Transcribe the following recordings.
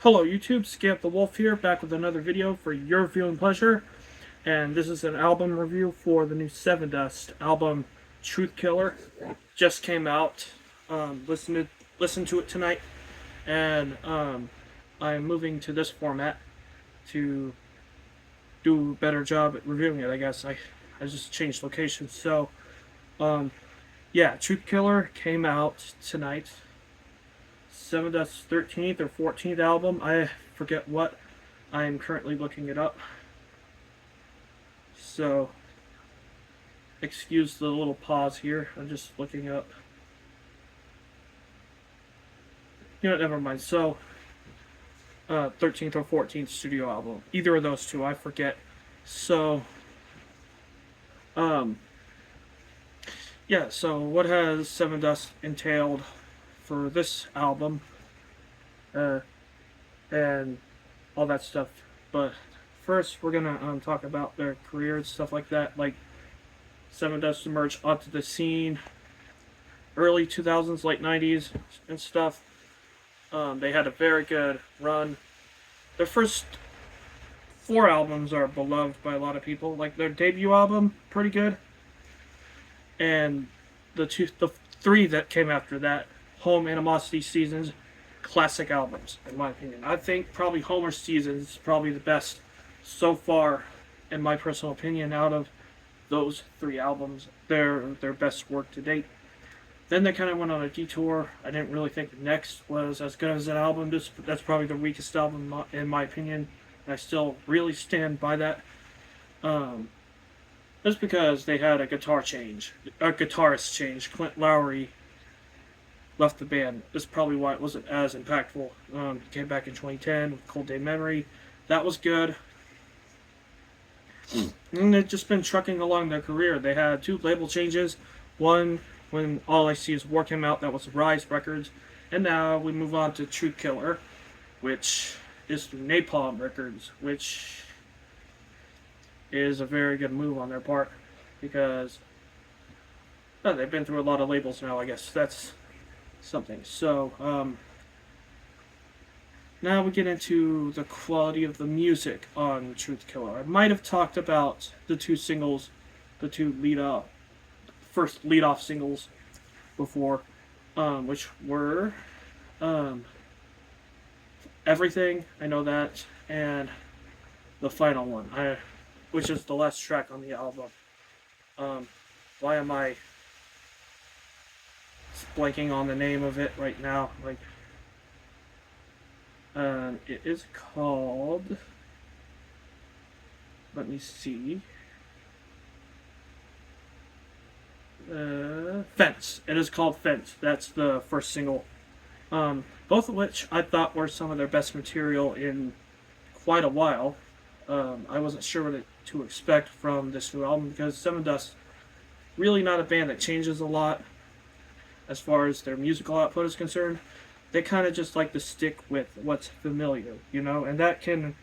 Hello YouTube, Scamp the Wolf here, back with another video for your viewing pleasure. And this is an album review for the new Sevendust album, Truth Killer. Just came out. Listen to it tonight, and I'm moving to this format to do a better job at reviewing it. I guess I just changed locations. So yeah, Truth Killer came out tonight. Sevendust's 13th or 14th album. I forget what. I am currently looking it up. So, excuse the little pause here. I'm just looking up. You know, never mind. So, 13th or 14th studio album. Either of those two, I forget. So, yeah, so what has Sevendust entailed for this album, and all that stuff. But first, we're gonna talk about their career and stuff like that. Like, Sevendust emerged onto the scene early 2000s, late 90s, and stuff. They had a very good run. Their first four albums are beloved by a lot of people. Like their debut album, pretty good, and the three that came after that, Home, Animosity, Seasons, classic albums, in my opinion. I think probably Homer Seasons is probably the best so far, in my personal opinion, out of those three albums. Their best work to date. Then they kind of went on a detour. I didn't really think Next was as good as an album. That's probably the weakest album in my opinion, and I still really stand by that. Just because they had a guitarist change. Clint Lowry left the band. That's probably why it wasn't as impactful. He came back in 2010 with Cold Day Memory. That was good. And they've just been trucking along their career. They had two label changes. One, when All I See Is War came out, that was Rise Records. And now we move on to Truth Killer, which is through Napalm Records, which is a very good move on their part, because they've been through a lot of labels now, I guess. That's something. So, now we get into the quality of the music on Truth Killer. I might have talked about the two singles, the two first lead-off singles before, which were Everything, I know that, and the final one, which is the last track on the album. Why am I blanking on the name of it right now? Like, it is called, let me see, Fence. It is called Fence. That's the first single. Both of which I thought were some of their best material in quite a while. I wasn't sure what to expect from this new album, because Sevendust, really not a band that changes a lot as far as their musical output is concerned. They kind of just like to stick with what's familiar, you know, and that can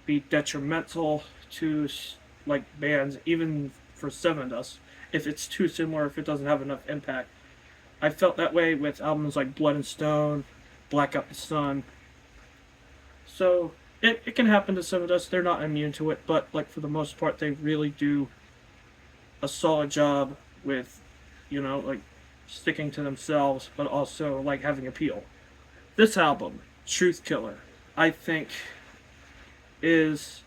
be detrimental to like bands, even for Sevendust, if it's too similar, if it doesn't have enough impact. I felt that way with albums like Blood and Stone, Black Up the Sun. So it can happen to Sevendust. They're not immune to it, but like for the most part, they really do a solid job with, you know, like sticking to themselves, but also like having appeal. This album, Truth Killer, I think is,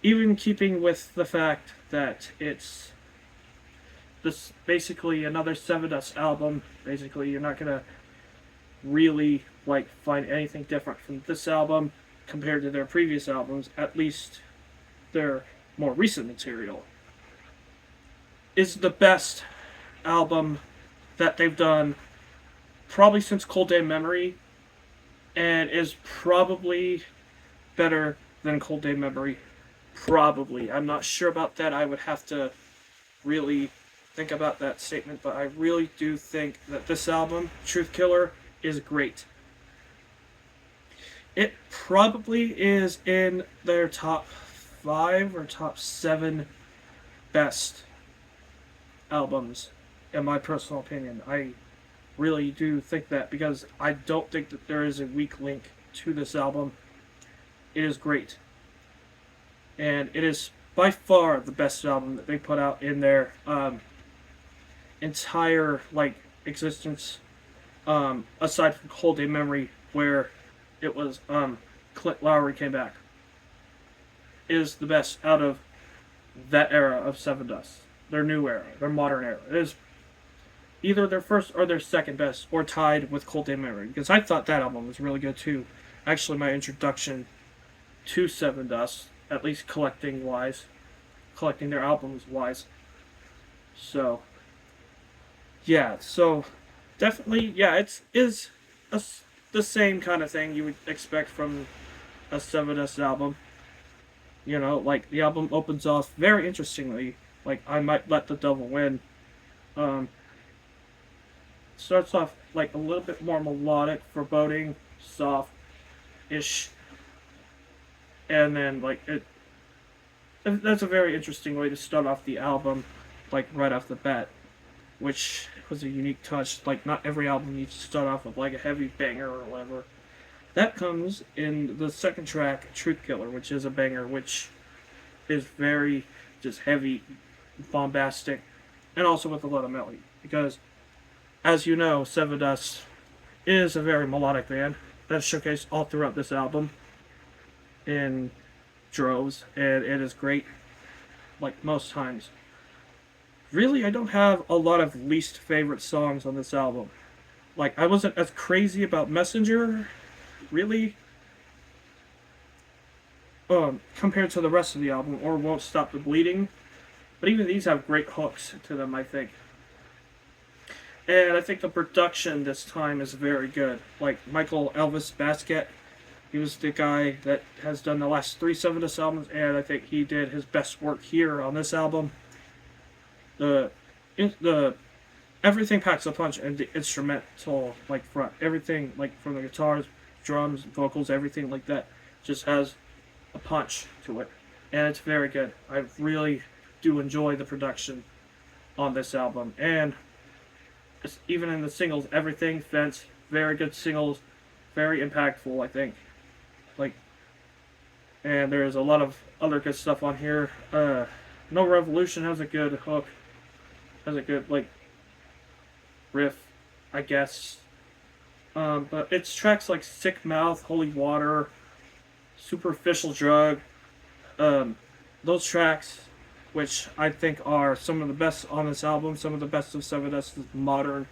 even keeping with the fact that it's this basically another Sevendust album. Basically, you're not gonna really like find anything different from this album compared to their previous albums, at least their more recent material. Is the best album that they've done probably since Cold Day Memory, and is probably better than Cold Day Memory. Probably. I'm not sure about that. I would have to really think about that statement, but I really do think that this album, Truth Killer, is great. It probably is in their top 5 or top 7 best albums, in my personal opinion. I really do think that, because I don't think that there is a weak link to this album. It is great, and it is by far the best album that they put out in their entire like existence. Aside from Cold Day Memory, where it was Clint Lowry came back, is the best out of that era of Sevendust. Their new era, their modern era. It is either their first or their second best, or tied with Cold Day Memory. Because I thought that album was really good too. Actually, my introduction to Sevendust, at least collecting their albums wise. So, yeah, so definitely, yeah, it is the same kind of thing you would expect from a Sevendust album. You know, like the album opens off very interestingly. Like I Might Let the Devil Win. Um, Starts off like a little bit more melodic, foreboding, soft-ish, and then like it. That's a very interesting way to start off the album, like right off the bat, which was a unique touch. Like not every album needs to start off with like a heavy banger or whatever. That comes in the second track, Truth Killer, which is a banger, which is very just heavy, bombastic, and also with a lot of melody. Because, as you know, Sevendust is a very melodic band that's showcased all throughout this album in droves, and it is great, like most times. Really, I don't have a lot of least favorite songs on this album. Like, I wasn't as crazy about Messenger, really, compared to the rest of the album, or Won't Stop the Bleeding. But even these have great hooks to them, I think. And I think the production this time is very good. Like Michael Elvis Basket, he was the guy that has done the last 3 Sevendust albums, and I think he did his best work here on this album. The everything packs a punch, and the instrumental like front, everything like from the guitars, drums, vocals, everything like that just has a punch to it, and it's very good. I really do enjoy the production on this album, and even in the singles, everything, Fence, very good singles, very impactful, I think. Like, and there's a lot of other good stuff on here. No Revolution has a good hook, has a good like riff, I guess. But it's tracks like Sick Mouth, Holy Water, Superficial Drug. Those tracks, which I think are some of the best on this album, some of the best of Sevendust's modern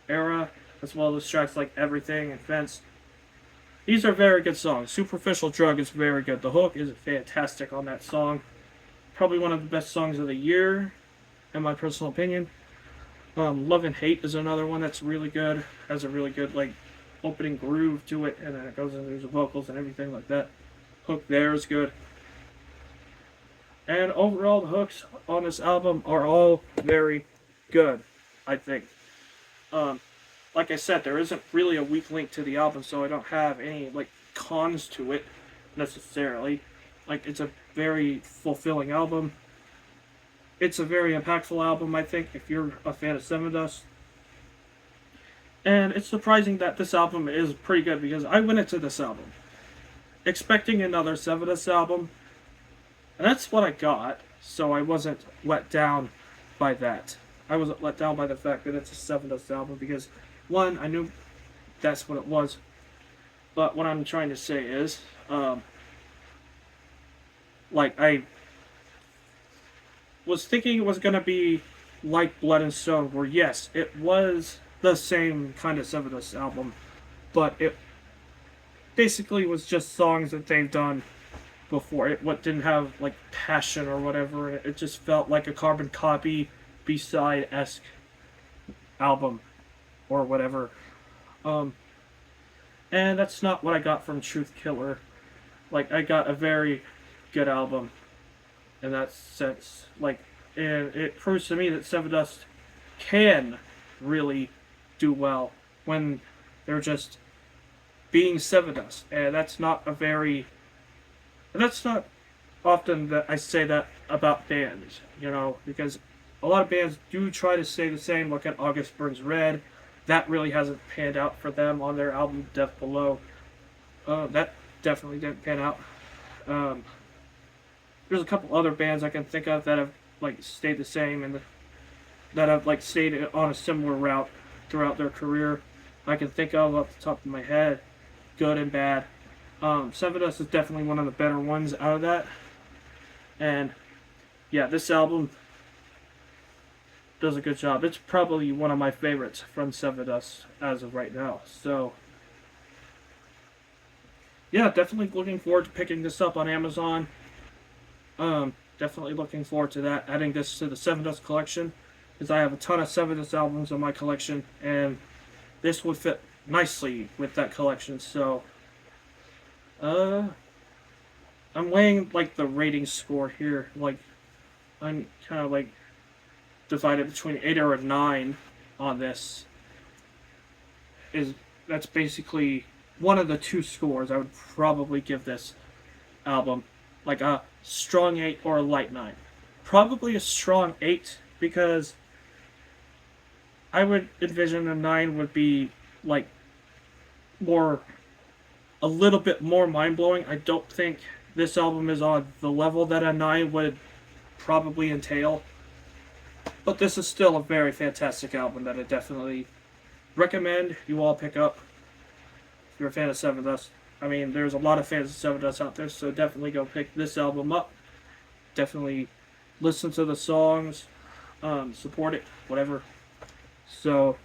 era, as well as tracks like Everything and Fence. These are very good songs. Superficial Drug is very good. The hook is fantastic on that song. Probably one of the best songs of the year, in my personal opinion. Love and Hate is another one that's really good. Has a really good like opening groove to it, and then it goes into the vocals and everything like that. Hook there is good. And overall, the hooks on this album are all very good, I think. Like I said, there isn't really a weak link to the album, so I don't have any like cons to it necessarily. Like, it's a very fulfilling album. It's a very impactful album, I think, if you're a fan of Sevendust. And it's surprising that this album is pretty good, because I went into this album expecting another Sevendust album, and that's what I got, so I wasn't let down by that. I wasn't let down by the fact that it's a Sevendust album, because, one, I knew that's what it was. But what I'm trying to say is, I was thinking it was going to be like Blood and Stone, where yes, it was the same kind of Sevendust album, but it basically was just songs that they've done before. It didn't have like passion or whatever. It just felt like a carbon copy B-side-esque album or whatever. And that's not what I got from Truth Killer. Like, I got a very good album in that sense. Like, and it proves to me that Sevendust can really do well when they're just being Sevendust. And that's not often that I say that about bands, because a lot of bands do try to say the same. Look at August Burns Red. That really hasn't panned out for them on their album Death Below. That definitely didn't pan out. Um, there's a couple other bands I can think of that have like stayed the same and that have like stayed on a similar route throughout their career. I can think of off the top of my head, good and bad. Sevendust is definitely one of the better ones out of that. And yeah, this album does a good job. It's probably one of my favorites from Sevendust as of right now. So yeah, definitely looking forward to picking this up on Amazon. Definitely looking forward to that. Adding this to the Sevendust collection, because I have a ton of Sevendust albums in my collection, and this would fit nicely with that collection. So, I'm weighing like the rating score here. Like, I'm kind of like divided between 8 or a 9 on this. That's basically one of the two scores I would probably give this album, like a strong 8 or a light 9. Probably a strong 8, because I would envision a 9 would be like more, a little bit more mind blowing. I don't think this album is on the level that a 9 would probably entail, but this is still a very fantastic album that I definitely recommend you all pick up if you're a fan of Sevendust. I mean, there's a lot of fans of Sevendust out there, so definitely go pick this album up. Definitely listen to the songs, support it, whatever. So,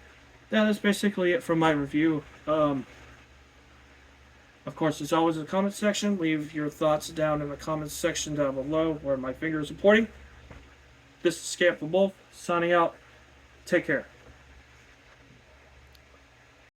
yeah, that's basically it for my review. Of course, there's always a comment section. Leave your thoughts down in the comments section down below where my finger is pointing. This is Scamp for Both, signing out. Take care.